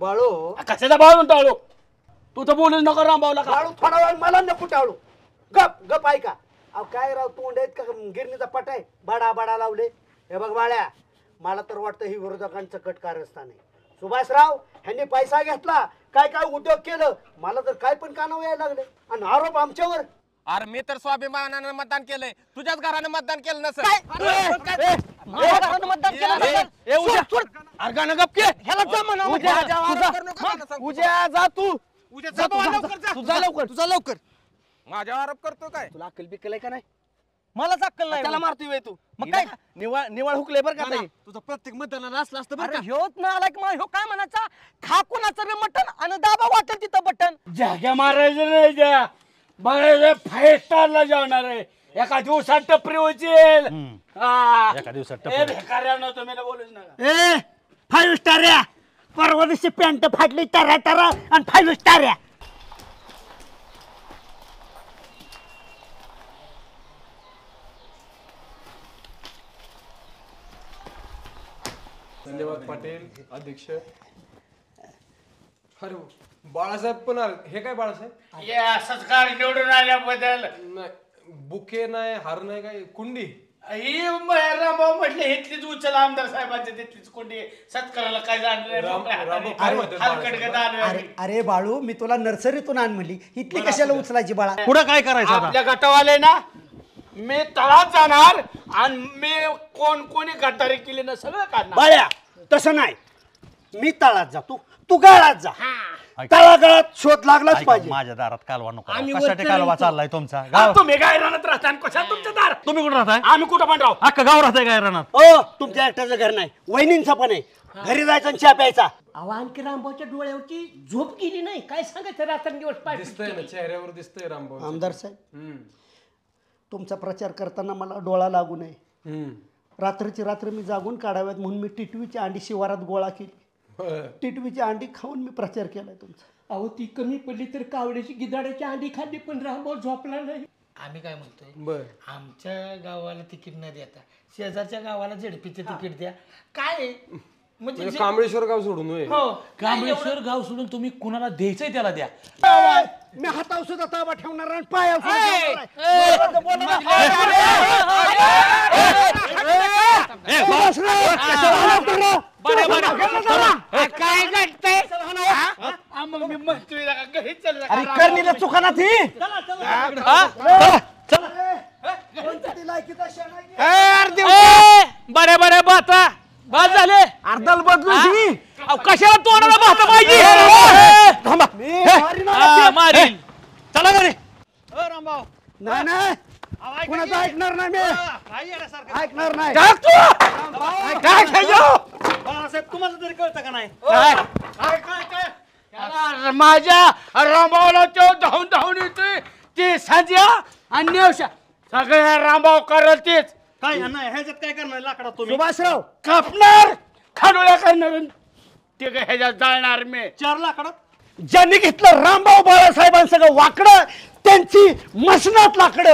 बाळू कशाचा बाळू टाळू तू तर बोलूच नको रामभाऊला का बाळू थोडा वेळ मला नको टाळू गप गप ऐका अहो काय राव तोंड आहेत का गिरणीचा पट आहे बडा बडा लावले हे बघ बाळ्या मला तर वाटतं ही विरोधकांचं कट कारस्थान आहे सुभाषराव ह्यांनी पैसा घेतला काय काय उद्योग केलं मला तर काय पण कानावर यायला लागले आणि आरोप आमच्यावर अरे मी तर स्वाभिमानानं मतदान केलंय तुझ्याच घरानं मतदान केलं नसेल उद्या जा तू तुझा लवकर माझ्या आरोप करतो काय तुला अक्कल बिक्कल आहे का नाही मलाच अक्कल नाही त्याला मारतोय तू मग काय निवळ हुकले बरं का तुझं प्रत्येक मतदानाला असलं असतं बरं ह्योच ना आला की ह्यो काय म्हणायचा खा कुणाचं बी मटण आणि दाबा वाटेल तिथं बटन जाग्या मारायचं नाही द्या बघायचं 5 स्टारला जाणार आहे एका दिवसात टपरी होईल एका दिवसात भिकाऱ्यानं तुम्ही बोलूच नका 5 स्टार या परवा दिवशी पॅन्ट फाटली तरा तरा आणि 5 स्टार या धन्यवाद पाटील अध्यक्ष अरे बाळासाहेब पण हे काय बाळासाहेब असंच काय निवडून आल्याबद्दल नाही बुके नाही हार नाही काय कुंडी ही रामभाऊ म्हटले इथलीच उचल आमदार साहेबांच्या तिथलीच कोंडी सत्काराला काय जाणार अरे बाळू मी तुला नर्सरीतून आण म्हणली इथली कशाला उचलायची बाळा पुढे काय करायचं आपल्या गटावाले ना मी तळात जाणार आणि मी कोणी गटारी केली ना सगळं काढणार बाळ्या तसं नाही मी तळात जातो तू गाळात जा तळागाळात शोध लागलाच पाहिजे माझ्या दारात कालवा नको कशासाठी कालवा चाललाय तुमचा तुम्ही काय राहणार राहता कशा तुमच्या दार तुम्ही कुठं राहताय आम्ही कुठं पण राहू अख्खं गाव राहताय काय राहणार ओ तुमच्या एकट्याचं घर नाही वहिनींचं पण आहे घरी जायचं आणि चहा प्यायचा आणखी रामभाऊच्या डोळ्यावरची झोप गेली नाही काय सांगायचं रात्रंदिवस पाय दिसतंय ना चेहऱ्यावर दिसतंय रामभाऊ आमदार साहेब तुमचा प्रचार करताना मला डोळा लागू नये रात्रीची रात्र मी जागून काढाव्यात म्हणून मी टिटवीची अंडी शिवारात गोळा केली टिटवीची अंडी खाऊन मी प्रचार केलाय तुमचा अहो ती कमी पडली तर कावड्याची गिदाड्याची अंडी खाल्ली पण रामभाऊ झोपला नाही आम्ही काय म्हणतोय बर आमच्या गावाला तिकीट न देता शेजारच्या गावाला झेडपीचे तिकीट द्या काय म्हणजे कांबळेश्वर गाव सोडून कांबळेश्वर गाव सोडून तुम्ही कुणाला द्यायचंय त्याला द्या मी हातावर सुद्धा ताबा ठेवणार आणि पायावर काय घडतंय मग मी म्हणतोय घरी चल अरे करणीला चुका ना ती बरे बरे बाता बस झाले अर्धाल बदलून कशाला तोंडाला बाता पाहिजे मारील चला घरी रामभाऊ नाही नाही कुणाचं ऐकणार नाही मी ऐकणार नाही बाळासाहेब तुम्हाला तरी कळतं का नाही माझ्या रामभाऊला तो धावून धावून येतोय ते संजय आणि नेवशा सगळ्या रामभाऊ करल तेच काय नाही ह्याच्यात काय करणार लाकडा तुम्ही सुभाषराव कापणार खाडोळ्या करणार ते काय ह्याच्यात जाळणार मी 4 लाकडं ज्यांनी घेतलं रामभाऊ बाळासाहेबांसगळं वाकडं त्यांची मसनात लाकडं